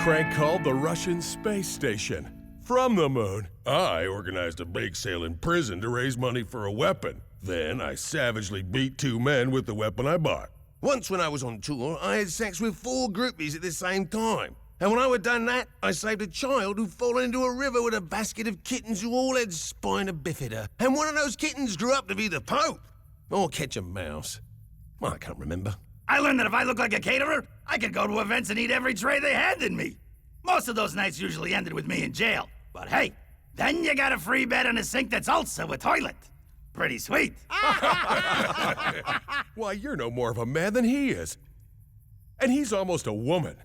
crank called the Russian space station. From the moon, I organized a bake sale in prison to raise money for a weapon. Then I savagely beat 2 men with the weapon I bought. Once when I was on tour, I had sex with 4 groupies at the same time. And when I had done that, I saved a child who'd fallen into a river with a basket of kittens who all had spina bifida. And one of those kittens grew up to be the Pope. Or catch a mouse. Well, I can't remember. I learned that if I look like a caterer, I could go to events and eat every tray they handed me. Most of those nights usually ended with me in jail. But hey, then you got a free bed and a sink that's also a toilet. Pretty sweet. Why, you're no more of a man than he is. And he's almost a woman.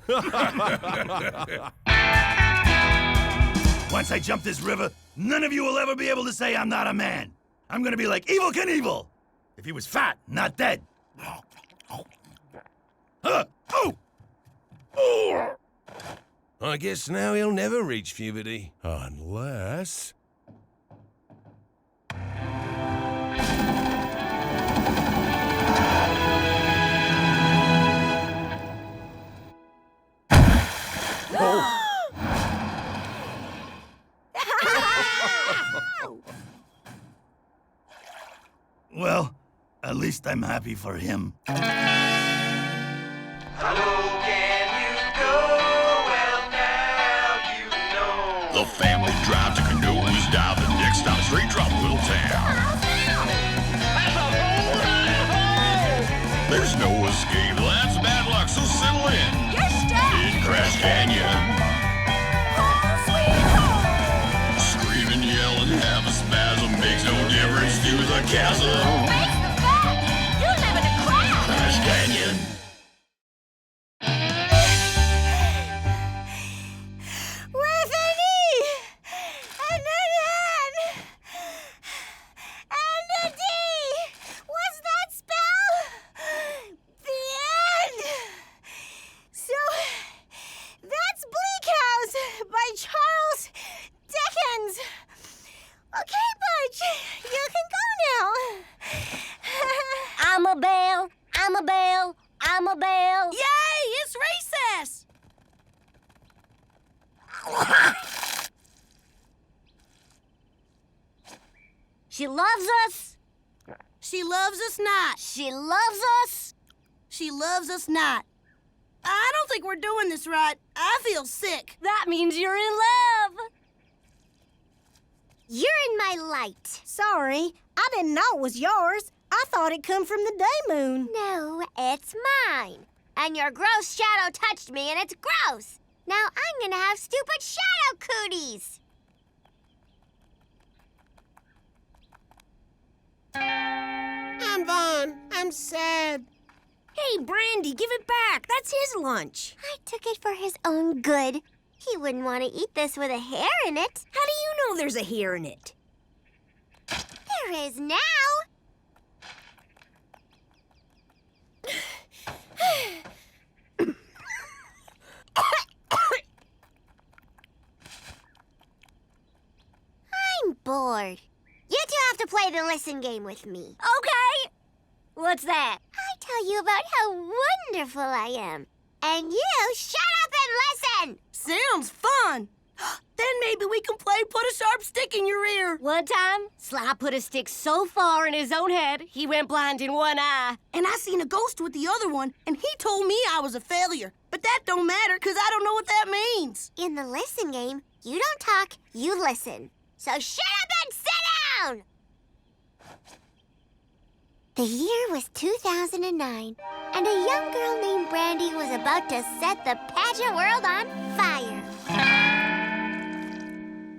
Once I jump this river, none of you will ever be able to say I'm not a man. I'm gonna be like Evel Knievel, if he was fat, not dead. I guess now he'll never reach puberty. Unless... Well, at least I'm happy for him. Hello, can you go? Well, now you know. The family drive to canoes, dive the next stop, straight drop little town. There's no escape, that's bad luck, so settle in. You're stuck! In Crash Canyon. Home sweet home! Screaming, yelling, have a spasm, makes no difference to the chasm. Makes the fact! You live in a crash! Crash Canyon. With an E! And an N! And a D! What's that spell? The end! So, that's Bleak House by Charles Dickens. Okay, Butch, you can go now. I'm a bell, I'm a bell, I'm a bell. Yay, it's recess! She loves us. She loves us not. She loves us. She loves us not. I don't think we're doing this right. I feel sick. That means you're in love. You're in my light. Sorry, I didn't know it was yours. I thought it come from the day moon. No, it's mine. And your gross shadow touched me, and it's gross. Now I'm gonna have stupid shadow cooties. I'm Vaughn. I'm sad. Hey, Brandi, give it back. That's his lunch. I took it for his own good. He wouldn't want to eat this with a hair in it. How do you know there's a hair in it? There is now. I'm bored. You two have to play the listen game with me. Okay. What's that? I tell you about how wonderful I am. And you shut up and listen! Sounds fun! Then maybe we can play put a sharp stick in your ear. One time, Sly put a stick so far in his own head, he went blind in one eye. And I seen a ghost with the other one, and he told me I was a failure. But that don't matter, because I don't know what that means. In the listen game, you don't talk, you listen. So shut up and sit down! The year was 2009, and a young girl named Brandi was about to set the pageant world on fire.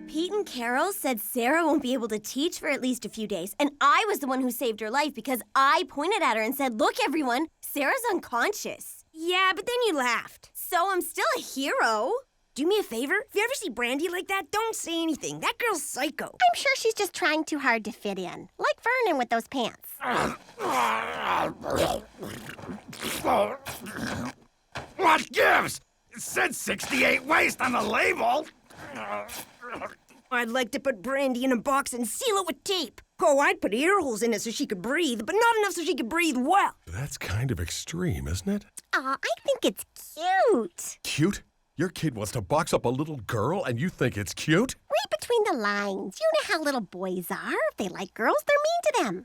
Pete and Carol said Sarah won't be able to teach for at least a few days, and I was the one who saved her life because I pointed at her and said, "Look, everyone, Sarah's unconscious." Yeah, but then you laughed. So I'm still a hero. Do me a favor. If you ever see Brandi like that, don't say anything. That girl's psycho. I'm sure she's just trying too hard to fit in. Like Vernon with those pants. What gives? It said 68 waist on the label. I'd like to put Brandi in a box and seal it with tape. Oh, I'd put ear holes in it so she could breathe, but not enough so she could breathe well. That's kind of extreme, isn't it? Aw, I think it's cute. Cute? Your kid wants to box up a little girl and you think it's cute? Read between the lines. You know how little boys are. If they like girls, they're mean to them.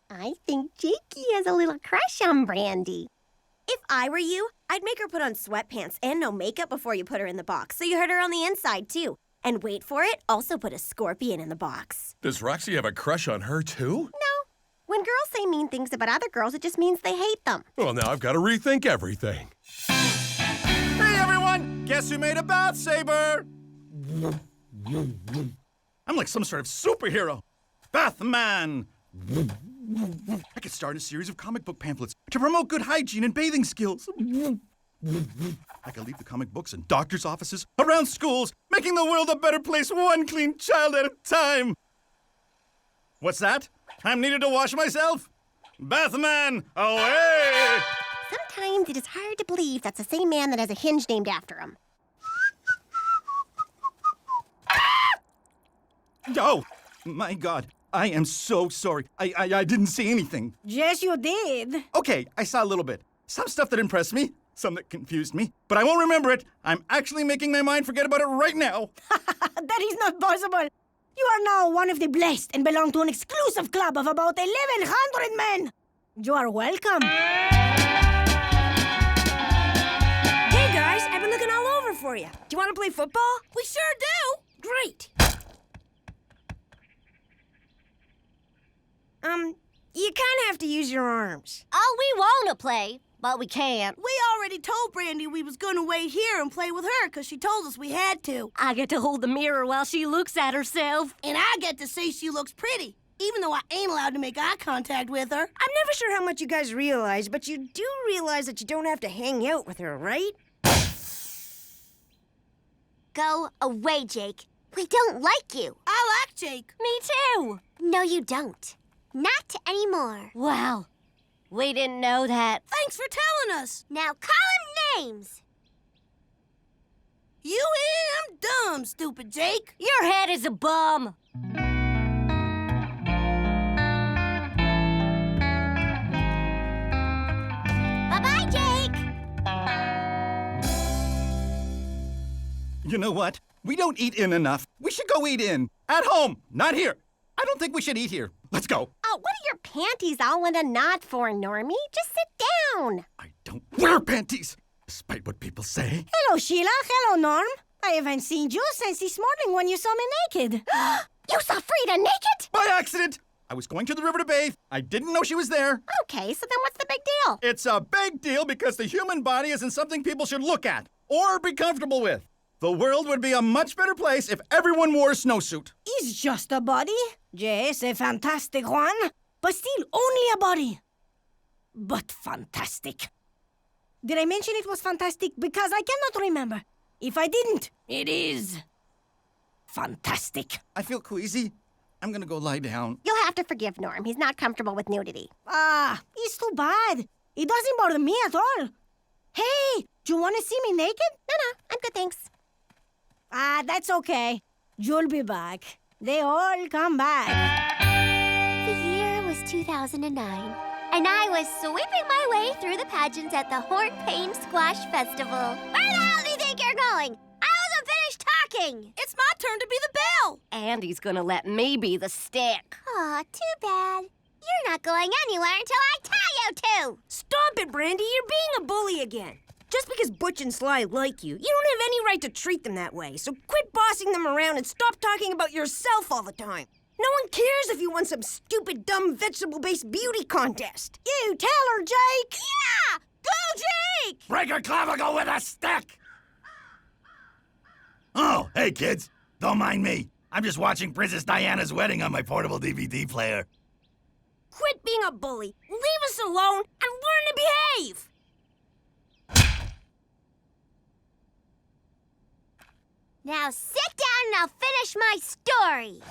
I think Jakey has a little crush on Brandi. If I were you, I'd make her put on sweatpants and no makeup before you put her in the box, so you hurt her on the inside, too. And wait for it, also put a scorpion in the box. Does Roxy have a crush on her, too? No. When girls say mean things about other girls, it just means they hate them. Well, now I've got to rethink everything. Hey, everyone! Guess who made a bath saber? I'm like some sort of superhero. Bathman! I could start a series of comic book pamphlets to promote good hygiene and bathing skills. I could leave the comic books in doctors' offices, around schools, making the world a better place one clean child at a time. What's that? I'm needed to wash myself? Bathman, away! Sometimes it is hard to believe that's the same man that has a hinge named after him. Oh, my God. I am so sorry. I didn't see anything. Yes, you did. Okay, I saw a little bit. Some stuff that impressed me, some that confused me, but I won't remember it. I'm actually making my mind forget about it right now. That is not possible. You are now one of the blessed and belong to an exclusive club of about 1,100 men. You are welcome. Hey, guys, I've been looking all over for you. Do you want to play football? We sure do. Great. You kind of have to use your arms. Oh, we want to play, but we can't. We already told Brandi we was going to wait here and play with her because she told us we had to. I get to hold the mirror while she looks at herself. And I get to say she looks pretty, even though I ain't allowed to make eye contact with her. I'm never sure how much you guys realize, but you do realize that you don't have to hang out with her, right? Go away, Jake. We don't like you. I like Jake. Me too. No, you don't. Not anymore. Wow. We didn't know that. Thanks for telling us. Now call him names. You am dumb, stupid Jake. Your head is a bum. Bye-bye, Jake. You know what? We don't eat in enough. We should go eat in. At home, not here. I don't think we should eat here. Let's go. Oh, what are your panties all in a knot for, Normie? Just sit down. I don't wear panties, despite what people say. Hello, Sheila. Hello, Norm. I haven't seen you since this morning when you saw me naked. You saw Frida naked? By accident. I was going to the river to bathe. I didn't know she was there. Okay, so then what's the big deal? It's a big deal because the human body isn't something people should look at or be comfortable with. The world would be a much better place if everyone wore a snowsuit. It's just a body. Yes, a fantastic one. But still only a body. But fantastic. Did I mention it was fantastic? Because I cannot remember. If I didn't, it is fantastic. I feel queasy. I'm gonna go lie down. You'll have to forgive Norm. He's not comfortable with nudity. Ah, it's too bad. It doesn't bother me at all. Hey, do you want to see me naked? No, I'm good, thanks. Ah, that's okay. You'll be back. They all come back. The year was 2009, and I was sweeping my way through the pageants at the Hornpane Squash Festival. Where the hell do you think you're going? I wasn't finished talking. It's my turn to be the bell. Andy's gonna let me be the stick. Aw, too bad. You're not going anywhere until I tell you to. Stop it, Brandi. You're being a bully again. Just because Butch and Sly like you, you don't have any right to treat them that way. So quit bossing them around and stop talking about yourself all the time. No one cares if you won some stupid, dumb, vegetable-based beauty contest. You tell her, Jake! Yeah! Go, Jake! Break her clavicle with a stick! Oh, hey, kids. Don't mind me. I'm just watching Princess Diana's wedding on my portable DVD player. Quit being a bully. Leave us alone and learn to behave. Now sit down and I'll finish my story.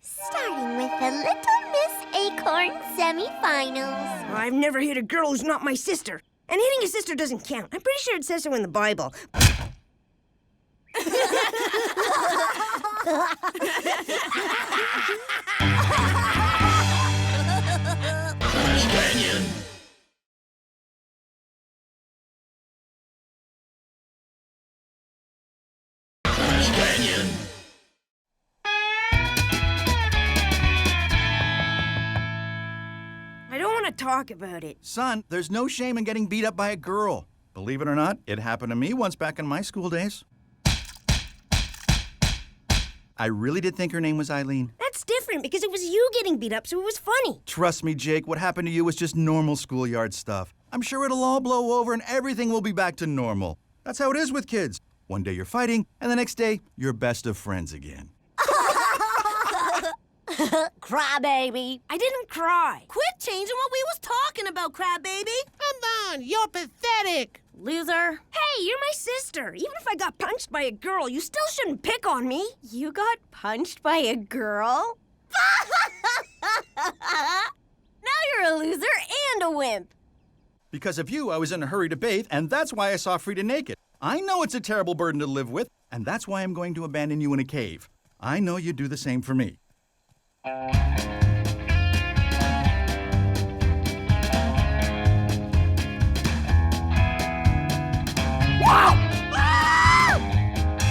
Starting with the Little Miss Acorn semifinals. I've never hit a girl who's not my sister. And hitting a sister doesn't count. I'm pretty sure it says so in the Bible. Canyon. talk about it. Son, there's no shame in getting beat up by a girl. Believe it or not, it happened to me once back in my school days. I really did think her name was Eileen. That's different because it was you getting beat up, so it was funny. Trust me, Jake, what happened to you was just normal schoolyard stuff. I'm sure it'll all blow over and everything will be back to normal. That's how it is with kids. One day you're fighting, and the next day, you're best of friends again. Crybaby. I didn't cry. Quit changing what we was talking about, crybaby. Come on, you're pathetic. Loser. Hey, you're my sister. Even if I got punched by a girl, you still shouldn't pick on me. You got punched by a girl? Now you're a loser and a wimp. Because of you, I was in a hurry to bathe, and that's why I saw Frida naked. I know it's a terrible burden to live with, and that's why I'm going to abandon you in a cave. I know you'd do the same for me.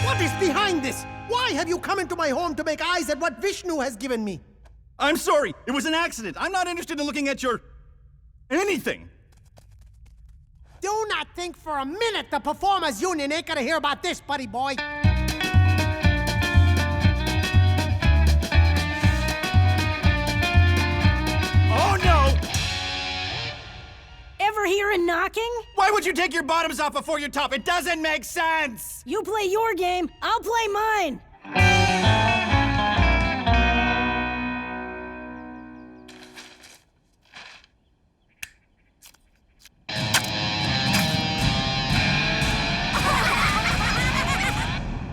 What is behind this? Why have you come into my home to make eyes at what Vishnu has given me? I'm sorry. It was an accident. I'm not interested in looking at your... anything. Do not think for a minute the Performers Union ain't gonna hear about this, buddy boy. Oh, no! Ever hear a knocking? Why would you take your bottoms off before your top? It doesn't make sense! You play your game, I'll play mine.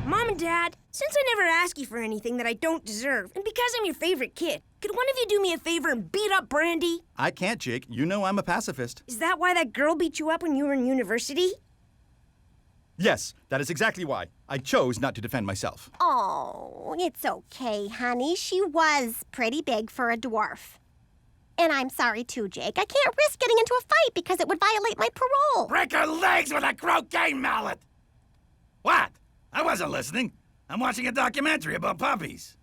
Mom and Dad, since I never ask you for anything that I don't deserve, and because I'm your favorite kid, could one of you do me a favor and beat up Brandi? I can't, Jake. You know I'm a pacifist. Is that why that girl beat you up when you were in university? Yes, that is exactly why. I chose not to defend myself. Oh, it's okay, honey. She was pretty big for a dwarf. And I'm sorry too, Jake. I can't risk getting into a fight because it would violate my parole. Break her legs with a croquet mallet! What? I wasn't listening. I'm watching a documentary about puppies.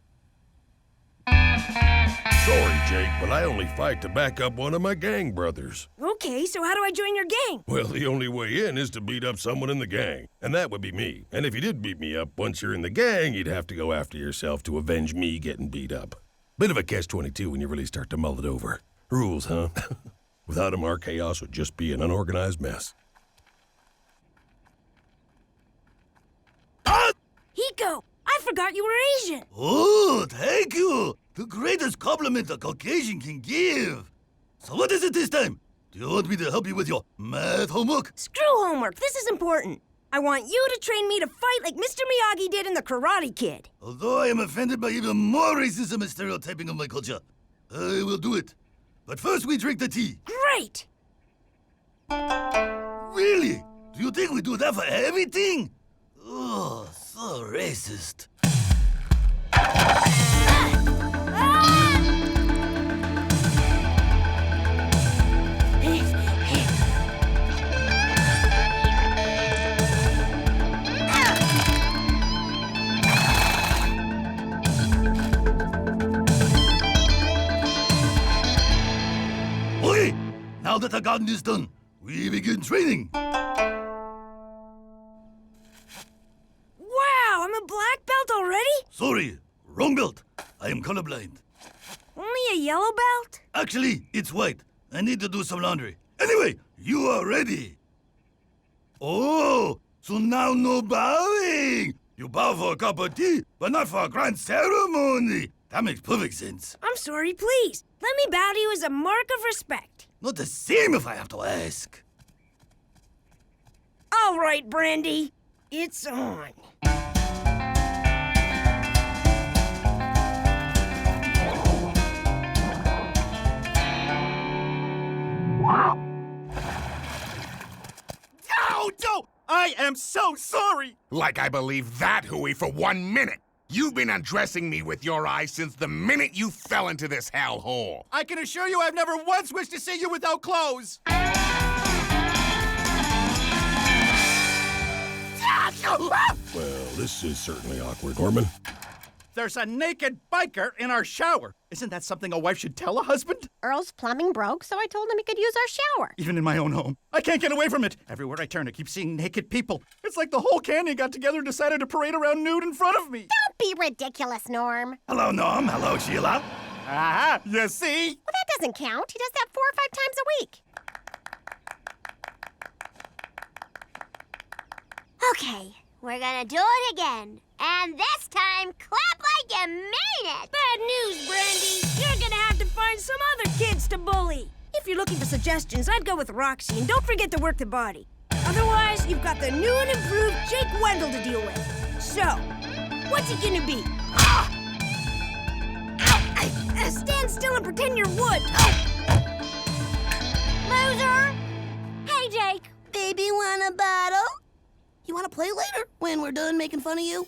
Sorry, Jake, but I only fight to back up one of my gang brothers. Okay, so how do I join your gang? Well, the only way in is to beat up someone in the gang, and that would be me. And if you did beat me up once you're in the gang, you'd have to go after yourself to avenge me getting beat up. Bit of a catch-22 when you really start to mull it over. Rules, huh? Without them, our chaos would just be an unorganized mess. Hiko, I forgot you were Asian. Oh, thank you! The greatest compliment a Caucasian can give! So what is it this time? Do you want me to help you with your math homework? Screw homework, this is important. I want you to train me to fight like Mr. Miyagi did in The Karate Kid. Although I am offended by even more racism and stereotyping of my culture, I will do it. But first we drink the tea. Great! Really? Do you think we do that for everything? Oh, so racist. Okay, now that the garden is done, we begin training. Wow, I'm a black belt already? Sorry, wrong belt. I am colorblind. Only a yellow belt? Actually, it's white. I need to do some laundry. Anyway, you are ready. Oh, so now no bowing. You bow for a cup of tea, but not for a grand ceremony. That makes perfect sense. I'm sorry, please. Let me bow to you as a mark of respect. Not the same if I have to ask. All right, Brandi. It's on. No! I am so sorry! Like I believe that, Huey, for 1 minute. You've been undressing me with your eyes since the minute you fell into this hellhole. I can assure you I've never once wished to see you without clothes! Well, this is certainly awkward, Norman. There's a naked biker in our shower. Isn't that something a wife should tell a husband? Earl's plumbing broke, so I told him he could use our shower. Even in my own home. I can't get away from it. Everywhere I turn, I keep seeing naked people. It's like the whole canyon got together and decided to parade around nude in front of me. Don't be ridiculous, Norm. Hello, Norm. Hello, Sheila. Ah, you see? Well, that doesn't count. He does that 4 or 5 times a week. Okay, we're gonna do it again. And this time, clap like you mean it. Bad news, Brandi. You're gonna have to find some other kids to bully. If you're looking for suggestions, I'd go with Roxy, and don't forget to work the body. Otherwise, you've got the new and improved Jake Wendell to deal with. So, what's it gonna be? Ah! Ow! Stand still and pretend you're wood. Loser! Hey, Jake. Baby, want a battle? You want to play later, when we're done making fun of you?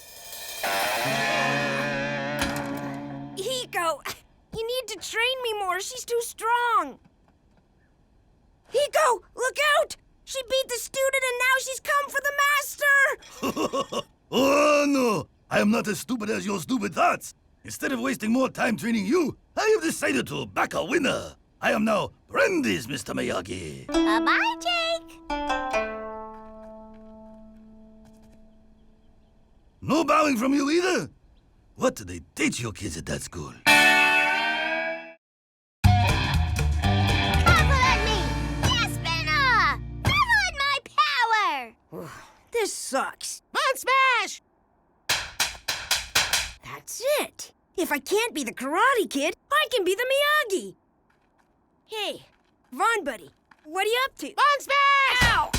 Hiko, you need to train me more. She's too strong. Hiko, look out! She beat the student and now she's come for the master! Oh, no. I am not as stupid as your stupid thoughts. Instead of wasting more time training you, I have decided to back a winner. I am now Brandi's Mr. Miyagi. Bye-bye, Jake. No bowing from you either? What do they teach your kids at that school? Compliment me! Yes, Spinner! Revel in my power! This sucks. On smash! That's it. If I can't be the Karate Kid, I can be the Miyagi. Hey, Vaughn buddy, what are you up to? On smash! Ow!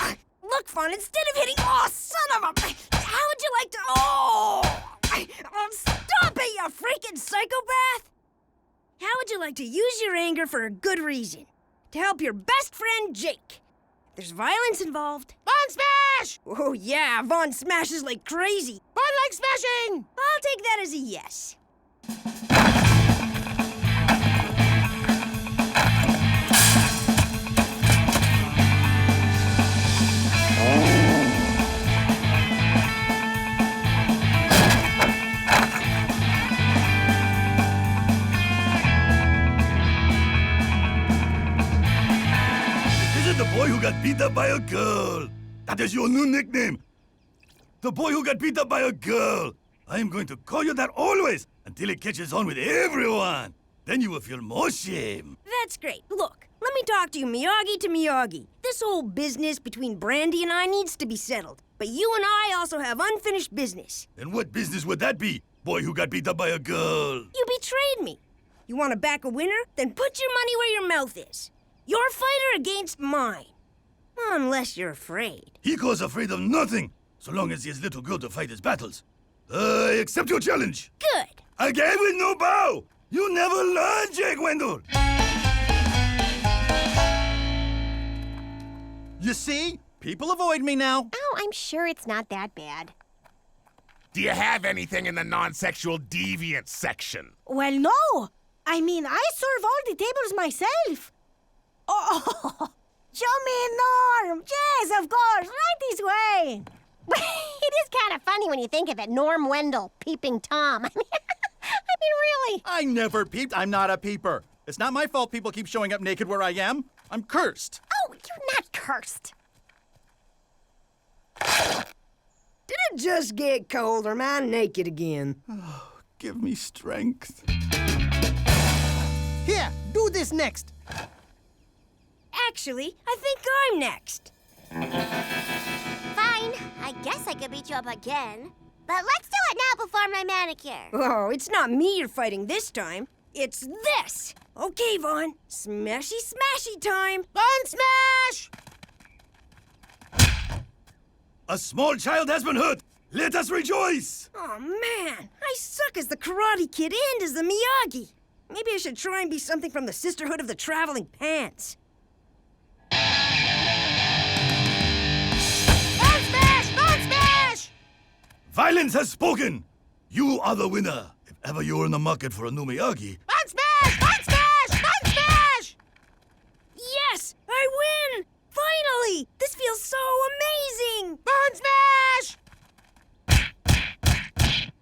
Look, Vaughn, instead of hitting... Oh, son of a... How would you like to... Oh! Stop it, you freaking psychopath! How would you like to use your anger for a good reason? To help your best friend, Jake. There's violence involved. On smash! Oh, yeah, Vaughn smashes like crazy. Fun like smashing! I'll take that as a yes. The boy who got beat up by a girl. That is your new nickname. The boy who got beat up by a girl. I am going to call you that always until it catches on with everyone. Then you will feel more shame. That's great. Look, let me talk to you Miyagi to Miyagi. This whole business between Brandi and I needs to be settled. But you and I also have unfinished business. And what business would that be, boy who got beat up by a girl? You betrayed me. You want to back a winner? Then put your money where your mouth is. Your fighter against mine. Unless you're afraid. Hiko's afraid of nothing, so long as he has little girl to fight his battles. I accept your challenge. Good. Again with no bow. You never learn, Jake Wendell. You see? People avoid me now. Oh, I'm sure it's not that bad. Do you have anything in the non-sexual deviant section? Well, no. I mean, I serve all the tables myself. Oh, show me Norm. Yes, of course. Right this way. It is kind of funny when you think of it. Norm Wendell, peeping Tom. I mean, really. I never peeped. I'm not a peeper. It's not my fault people keep showing up naked where I am. I'm cursed. Oh, you're not cursed. Did it just get cold or am I naked again? Oh, give me strength. Here, do this next. Actually, I think I'm next. Fine. I guess I could beat you up again. But let's do it now before my manicure. Oh, it's not me you're fighting this time. It's this. Okay, Vaughn. Smashy smashy time. Fun smash! A small child has been hurt. Let us rejoice. Oh, man. I suck as the Karate Kid and as the Miyagi. Maybe I should try and be something from the Sisterhood of the Traveling Pants. Fun smash! Fun smash! Violence has spoken. You are the winner. If ever you are in the market for a new Miyagi, Fun smash! Fun smash! Fun smash! Yes! I win! Finally! This feels so amazing! Fun smash!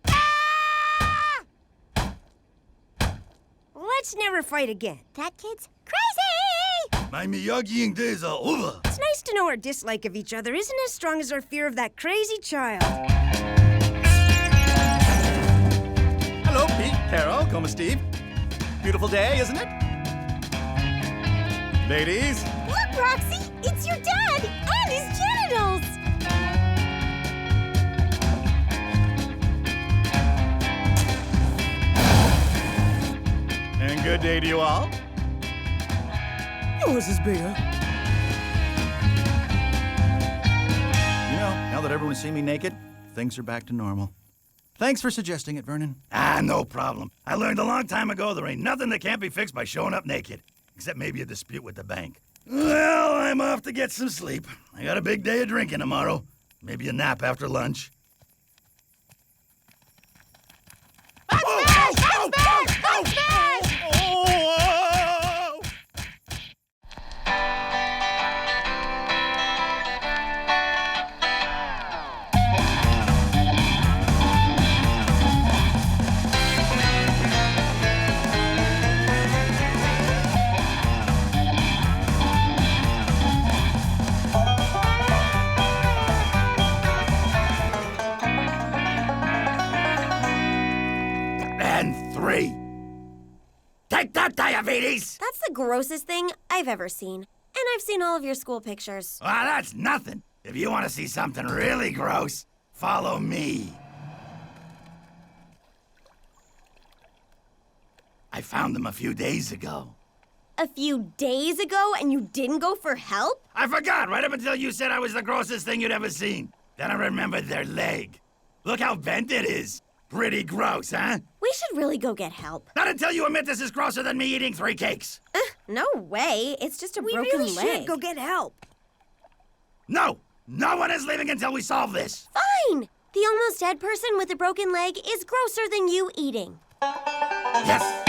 Ah! never fight again. That kid's crazy! My Miyagiing days are over. It's nice to know our dislike of each other isn't as strong as our fear of that crazy child. Hello, Pete, Carol, Como Steve. Beautiful day, isn't it? Ladies. Look, Roxy! It's your dad! And his genitals! And good day to you all. Yours is bigger. You know, now that everyone's seen me naked, things are back to normal. Thanks for suggesting it, Vernon. Ah, no problem. I learned a long time ago there ain't nothing that can't be fixed by showing up naked. Except maybe a dispute with the bank. Well, I'm off to get some sleep. I got a big day of drinking tomorrow. Maybe a nap after lunch. And 3. Take that, diabetes! That's the grossest thing I've ever seen. And I've seen all of your school pictures. Ah, that's nothing. If you want to see something really gross, follow me. I found them a few days ago. A few days ago, and you didn't go for help? I forgot right up until you said I was the grossest thing you'd ever seen. Then I remembered their leg. Look how bent it is. Pretty gross, huh? We should really go get help. Not until you admit this is grosser than me eating 3 cakes. No way. It's just a We broken really leg. should go get help. No! No one is leaving until we solve this. Fine. The almost dead person with a broken leg is grosser than you eating. Yes!